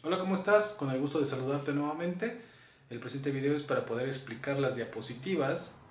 Hola, ¿cómo estás? Con el gusto de saludarte nuevamente. El presente video es para poder explicar las diapositivas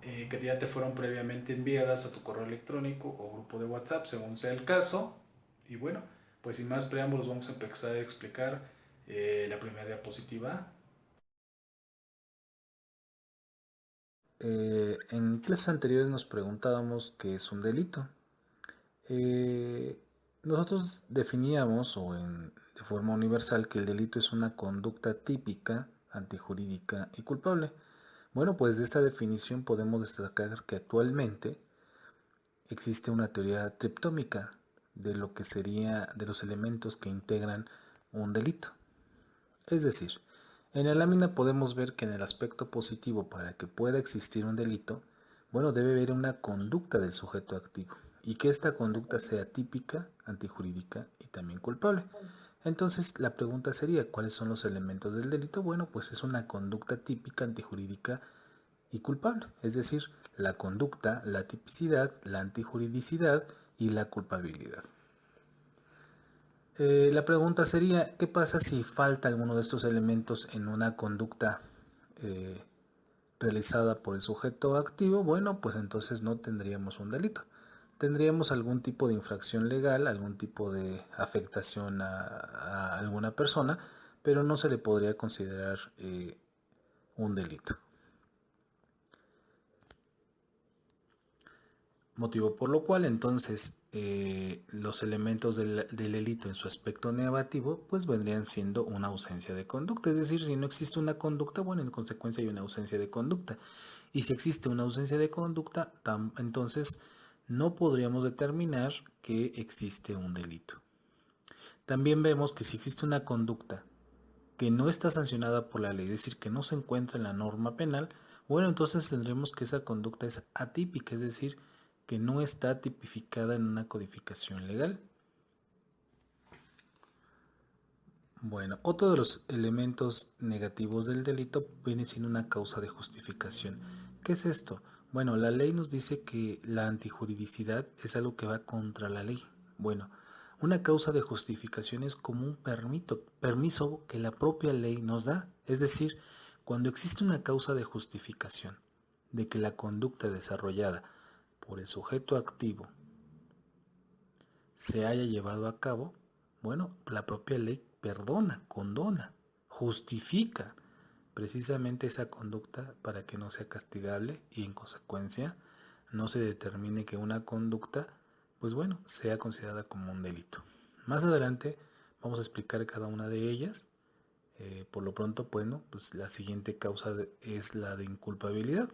que ya te fueron previamente enviadas a tu correo electrónico o grupo de WhatsApp, según sea el caso. Y bueno, pues sin más preámbulos vamos a empezar a explicar la primera diapositiva. En clases anteriores nos preguntábamos qué es un delito. Eh, Nosotros definíamos de forma universal que el delito es una conducta típica, antijurídica y culpable. Bueno, pues de esta definición podemos destacar que actualmente existe una teoría triptómica de lo que sería de los elementos que integran un delito. Es decir, en la lámina podemos ver que en el aspecto positivo para que pueda existir un delito, bueno, debe haber una conducta del sujeto activo y que esta conducta sea típica, antijurídica y también culpable. Entonces la pregunta sería, ¿cuáles son los elementos del delito? Bueno, pues es una conducta típica, antijurídica y culpable, es decir, la conducta, la tipicidad, la antijuridicidad y la culpabilidad. La pregunta sería, ¿qué pasa si falta alguno de estos elementos en una conducta eh, realizada por el sujeto activo? Bueno, pues entonces no tendríamos un delito. Tendríamos algún tipo de infracción legal, algún tipo de afectación a alguna persona, pero no se le podría considerar un delito. Motivo por lo cual entonces los elementos del delito en su aspecto negativo pues vendrían siendo una ausencia de conducta. Es decir, si no existe una conducta, bueno, en consecuencia hay una ausencia de conducta. Y si existe una ausencia de conducta, entonces no podríamos determinar que existe un delito. También vemos que si existe una conducta que no está sancionada por la ley, es decir, que no se encuentra en la norma penal, bueno, entonces tendremos que esa conducta es atípica, es decir, que no está tipificada en una codificación legal. Bueno, otro de los elementos negativos del delito viene siendo una causa de justificación. ¿Qué es esto? Bueno, la ley nos dice que la antijuridicidad es algo que va contra la ley. Bueno, una causa de justificación es como un permiso que la propia ley nos da. Es decir, cuando existe una causa de justificación de que la conducta desarrollada por el sujeto activo se haya llevado a cabo, bueno, la propia ley perdona, condona, justifica precisamente esa conducta para que no sea castigable y en consecuencia no se determine que una conducta, pues bueno, sea considerada como un delito. Más adelante vamos a explicar cada una de ellas. Por lo pronto, bueno, pues la siguiente causa es la de inculpabilidad.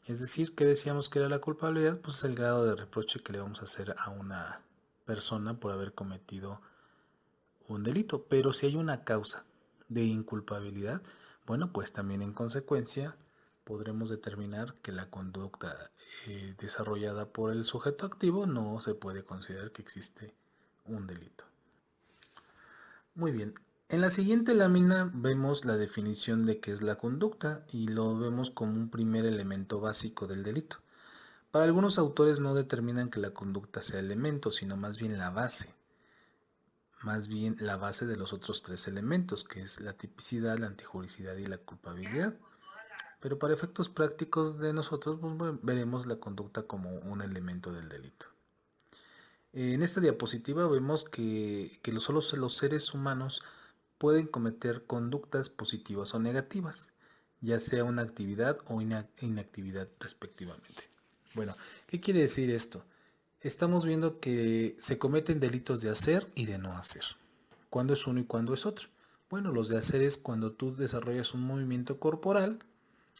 Es decir, ¿qué decíamos que era la culpabilidad? Pues es el grado de reproche que le vamos a hacer a una persona por haber cometido un delito. Pero si hay una causa de inculpabilidad, bueno, pues también en consecuencia podremos determinar que la conducta desarrollada por el sujeto activo no se puede considerar que existe un delito. Muy bien. En la siguiente lámina vemos la definición de qué es la conducta y lo vemos como un primer elemento básico del delito. Para algunos autores no determinan que la conducta sea elemento, sino más bien la base de los otros tres elementos, que es la tipicidad, la antijuricidad y la culpabilidad. Pero para efectos prácticos de nosotros, pues, bueno, veremos la conducta como un elemento del delito. En esta diapositiva vemos que solo los seres humanos pueden cometer conductas positivas o negativas, ya sea una actividad o inactividad respectivamente. Bueno, ¿qué quiere decir esto? Estamos viendo que se cometen delitos de hacer y de no hacer. ¿Cuándo es uno y cuándo es otro? Bueno, los de hacer es cuando tú desarrollas un movimiento corporal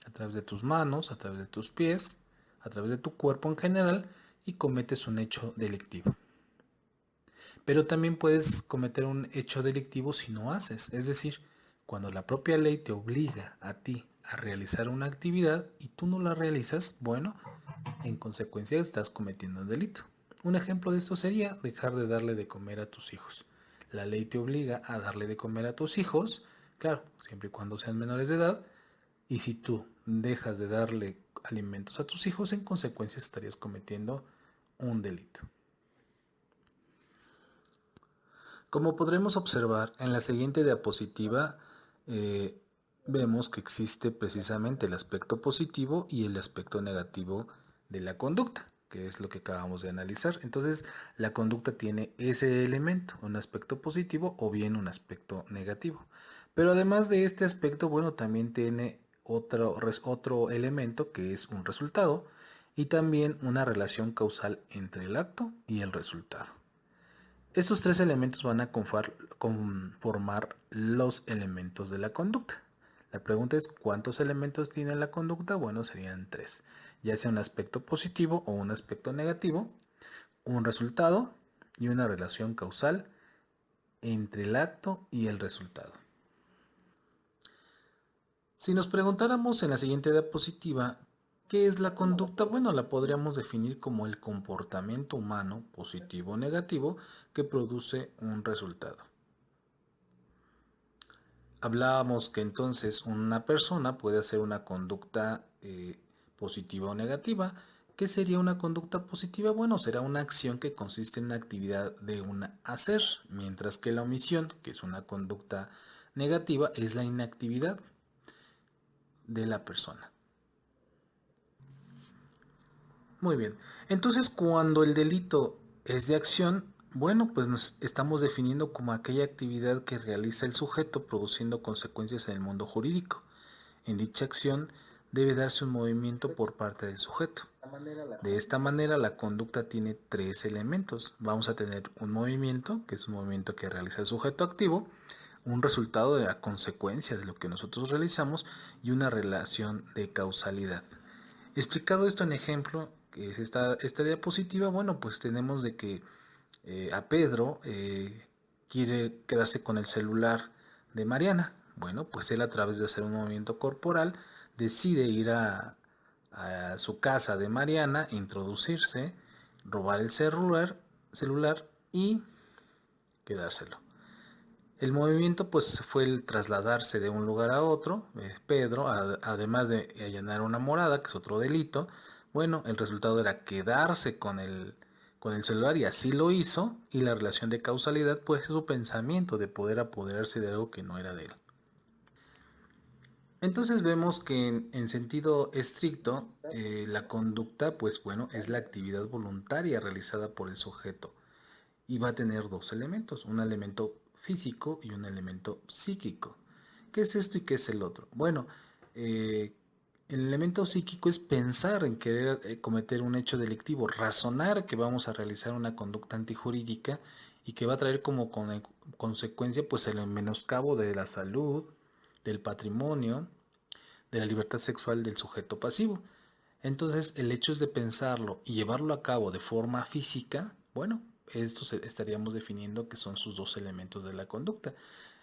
a través de tus manos, a través de tus pies, a través de tu cuerpo en general y cometes un hecho delictivo. Pero también puedes cometer un hecho delictivo si no haces. Es decir, cuando la propia ley te obliga a ti a realizar una actividad y tú no la realizas, bueno, en consecuencia estás cometiendo un delito. Un ejemplo de esto sería dejar de darle de comer a tus hijos. La ley te obliga a darle de comer a tus hijos, claro, siempre y cuando sean menores de edad, y si tú dejas de darle alimentos a tus hijos, en consecuencia estarías cometiendo un delito. Como podremos observar, en la siguiente diapositiva vemos que existe precisamente el aspecto positivo y el aspecto negativo de la conducta, que es lo que acabamos de analizar. Entonces, la conducta tiene ese elemento, un aspecto positivo o bien un aspecto negativo. Pero además de este aspecto, bueno, también tiene otro elemento que es un resultado y también una relación causal entre el acto y el resultado. Estos tres elementos van a conformar los elementos de la conducta. La pregunta es, ¿cuántos elementos tiene la conducta? Bueno, serían tres, ya sea un aspecto positivo o un aspecto negativo, un resultado y una relación causal entre el acto y el resultado. Si nos preguntáramos en la siguiente diapositiva, ¿qué es la conducta? Bueno, la podríamos definir como el comportamiento humano, positivo o negativo, que produce un resultado. Hablábamos que entonces una persona puede hacer una conducta positiva o negativa. ¿Qué sería una conducta positiva? Bueno, será una acción que consiste en una actividad de un hacer, mientras que la omisión, que es una conducta negativa, es la inactividad de la persona. Muy bien. Entonces, cuando el delito es de acción, bueno, pues nos estamos definiendo como aquella actividad que realiza el sujeto produciendo consecuencias en el mundo jurídico. En dicha acción debe darse un movimiento por parte del sujeto. De esta manera, la conducta tiene tres elementos. Vamos a tener un movimiento, que es un movimiento que realiza el sujeto activo, un resultado de la consecuencia de lo que nosotros realizamos y una relación de causalidad. Explicado esto en ejemplo, que es esta diapositiva, bueno, pues tenemos de que a Pedro quiere quedarse con el celular de Mariana. Bueno, pues él a través de hacer un movimiento corporal decide ir a su casa de Mariana, introducirse, robar el celular y quedárselo. El movimiento pues fue el trasladarse de un lugar a otro. Pedro, además de allanar una morada, que es otro delito, bueno, el resultado era quedarse con el celular y así lo hizo, y la relación de causalidad pues es su pensamiento de poder apoderarse de algo que no era de él. Entonces vemos que en sentido estricto la conducta pues bueno es la actividad voluntaria realizada por el sujeto y va a tener dos elementos, un elemento físico y un elemento psíquico. ¿Qué es esto y qué es el otro? Bueno, eh, el elemento psíquico es pensar en querer cometer un hecho delictivo, razonar que vamos a realizar una conducta antijurídica y que va a traer como consecuencia pues el menoscabo de la salud, del patrimonio, de la libertad sexual del sujeto pasivo. Entonces, el hecho es de pensarlo y llevarlo a cabo de forma física, bueno, esto estaríamos definiendo que son sus dos elementos de la conducta,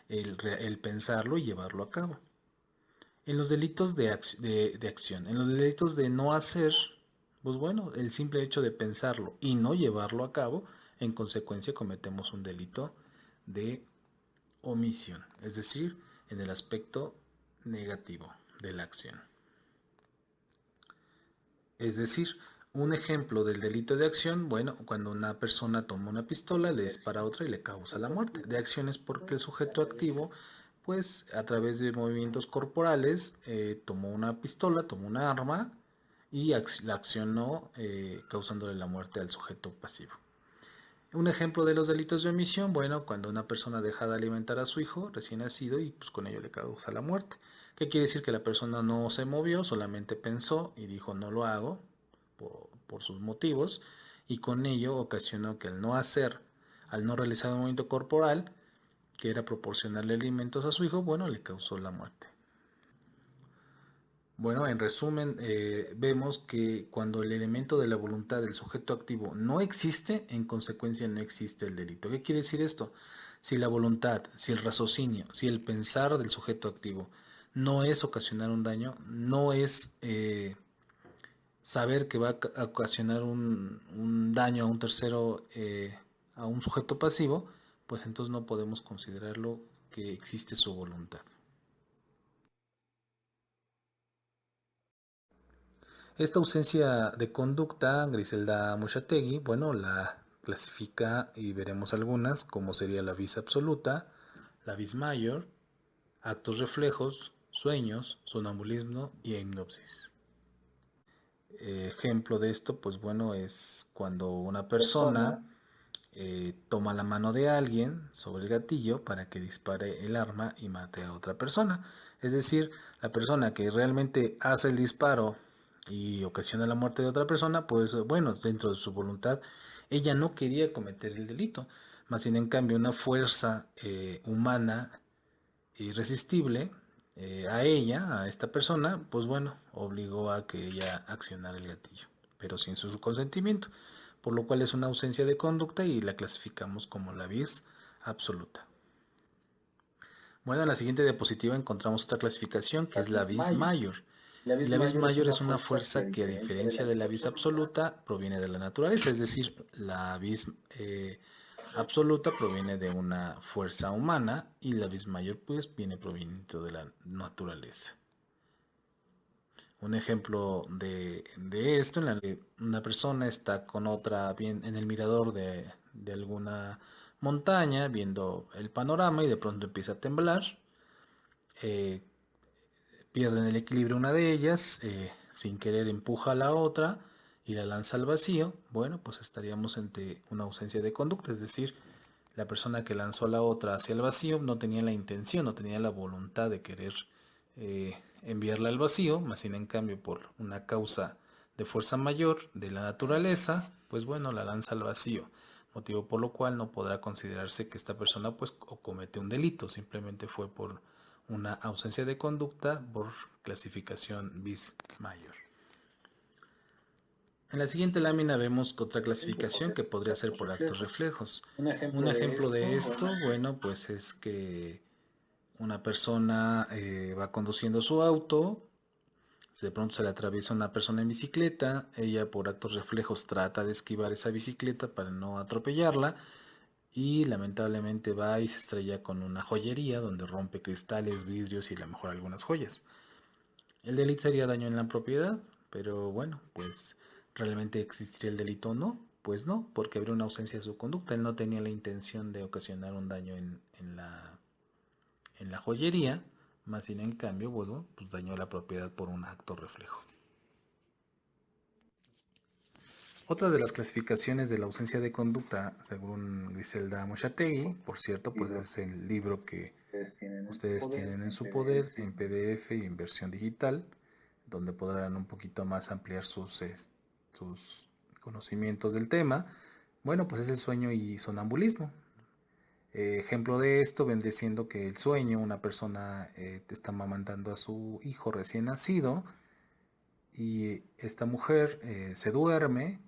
el pensarlo y llevarlo a cabo. En los delitos de acción, en los delitos de no hacer, pues bueno, el simple hecho de pensarlo y no llevarlo a cabo, en consecuencia cometemos un delito de omisión, es decir, en el aspecto negativo de la acción. Es decir, un ejemplo del delito de acción, bueno, cuando una persona toma una pistola, le dispara a otra y le causa la muerte. De acción es porque el sujeto activo, pues a través de movimientos corporales, tomó una pistola, tomó una arma y la accionó causándole la muerte al sujeto pasivo. Un ejemplo de los delitos de omisión, bueno, cuando una persona deja de alimentar a su hijo recién nacido y pues con ello le causa la muerte. ¿Qué quiere decir? Que la persona no se movió, solamente pensó y dijo no lo hago por sus motivos y con ello ocasionó que al no hacer, al no realizar un movimiento corporal, que era proporcionarle alimentos a su hijo, bueno, le causó la muerte. Bueno, en resumen, vemos que cuando el elemento de la voluntad del sujeto activo no existe, en consecuencia no existe el delito. ¿Qué quiere decir esto? Si la voluntad, si el raciocinio, si el pensar del sujeto activo no es ocasionar un daño, no es saber que va a ocasionar un daño a un tercero, a un sujeto pasivo, pues entonces no podemos considerarlo que existe su voluntad. Esta ausencia de conducta, Griselda Muchategui, bueno, la clasifica y veremos algunas, como sería la vis absoluta, la vis mayor, actos reflejos, sueños, sonambulismo y hipnosis. Ejemplo de esto, pues bueno, es cuando una persona toma la mano de alguien sobre el gatillo para que dispare el arma y mate a otra persona. Es decir, la persona que realmente hace el disparo y ocasiona la muerte de otra persona, pues bueno, dentro de su voluntad, ella no quería cometer el delito, más sin en cambio una fuerza humana irresistible a ella, a esta persona, pues bueno, obligó a que ella accionara el gatillo, pero sin su consentimiento, por lo cual es una ausencia de conducta y la clasificamos como la vis absoluta. Bueno, en la siguiente diapositiva encontramos otra clasificación que es la vis mayor. Y la vis mayor es una fuerza que a diferencia de la vis absoluta proviene de la naturaleza, es decir, la vis absoluta proviene de una fuerza humana y la vis mayor pues viene proveniente de la naturaleza. Un ejemplo de esto en la que una persona está con otra bien en el mirador de alguna montaña viendo el panorama y de pronto empieza a temblar. eh, Pierden el equilibrio una de ellas, sin querer empuja a la otra y la lanza al vacío. Bueno, pues estaríamos ante una ausencia de conducta, es decir, la persona que lanzó a la otra hacia el vacío no tenía la intención, no tenía la voluntad de querer enviarla al vacío, más sin en cambio por una causa de fuerza mayor de la naturaleza, pues bueno, la lanza al vacío, motivo por lo cual no podrá considerarse que esta persona pues comete un delito, simplemente fue por una ausencia de conducta por clasificación bis mayor. En la siguiente lámina vemos otra clasificación que podría ser por actos reflejos. Un ejemplo de esto, bueno, pues es que una persona va conduciendo su auto, de pronto se le atraviesa una persona en bicicleta, ella por actos reflejos trata de esquivar esa bicicleta para no atropellarla y lamentablemente va y se estrella con una joyería donde rompe cristales, vidrios y a lo mejor algunas joyas. El delito sería daño en la propiedad, pero bueno, pues ¿realmente existiría el delito o no? Pues no, porque habría una ausencia de su conducta. Él no tenía la intención de ocasionar un daño en la joyería, más sin en cambio, bueno, pues dañó la propiedad por un acto reflejo. Otra de las clasificaciones de la ausencia de conducta, según Griselda Mochategui, por cierto, pues es el libro que ustedes tienen en su poder en PDF y en versión digital, donde podrán un poquito más ampliar sus conocimientos del tema. Bueno, pues es el sueño y sonambulismo. Ejemplo de esto vendría siendo que el sueño, una persona está amamantando a su hijo recién nacido y esta mujer se duerme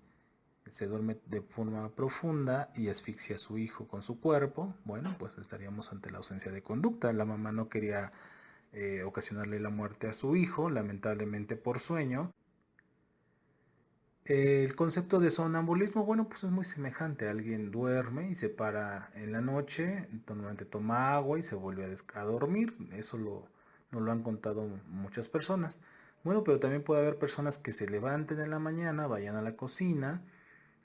de forma profunda y asfixia a su hijo con su cuerpo. Bueno, pues estaríamos ante la ausencia de conducta. La mamá no quería ocasionarle la muerte a su hijo, lamentablemente por sueño. El concepto de sonambulismo, bueno, pues es muy semejante. Alguien duerme y se para en la noche, normalmente toma agua y se vuelve a dormir. Eso nos lo han contado muchas personas. Bueno, pero también puede haber personas que se levanten en la mañana, vayan a la cocina,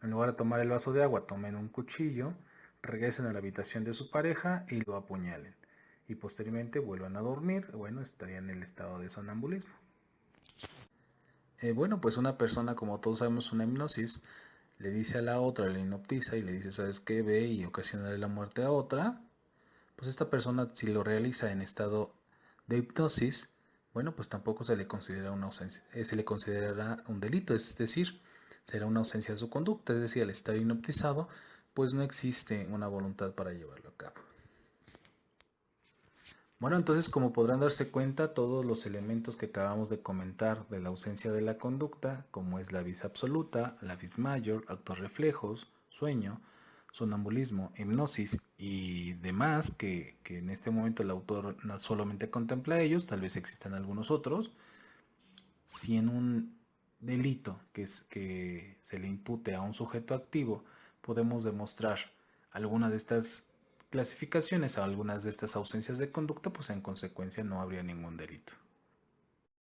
en lugar de tomar el vaso de agua, tomen un cuchillo, regresen a la habitación de su pareja y lo apuñalen. Y posteriormente vuelvan a dormir, bueno, estarían en el estado de sonambulismo. Bueno, pues una persona, como todos sabemos, una hipnosis, le dice a la otra, le hipnotiza y le dice, ¿sabes qué? Ve y ocasionarle la muerte a otra. Pues esta persona, si lo realiza en estado de hipnosis, bueno, pues tampoco se le considera una ausencia, se le considerará un delito, es decir, será una ausencia de su conducta, es decir, al estar hipnotizado, pues no existe una voluntad para llevarlo a cabo. Bueno, entonces como podrán darse cuenta, todos los elementos que acabamos de comentar de la ausencia de la conducta, como es la vis absoluta, la vis mayor, actos reflejos, sueño, sonambulismo, hipnosis y demás, que en este momento el autor no solamente contempla ellos, tal vez existan algunos otros, si en un delito que se le impute a un sujeto activo podemos demostrar alguna de estas clasificaciones, a algunas de estas ausencias de conducta, pues en consecuencia no habría ningún delito.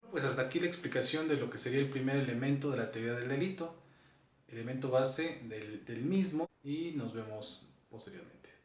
Pues hasta aquí la explicación de lo que sería el primer elemento de la teoría del delito, elemento base del mismo. y nos vemos posteriormente.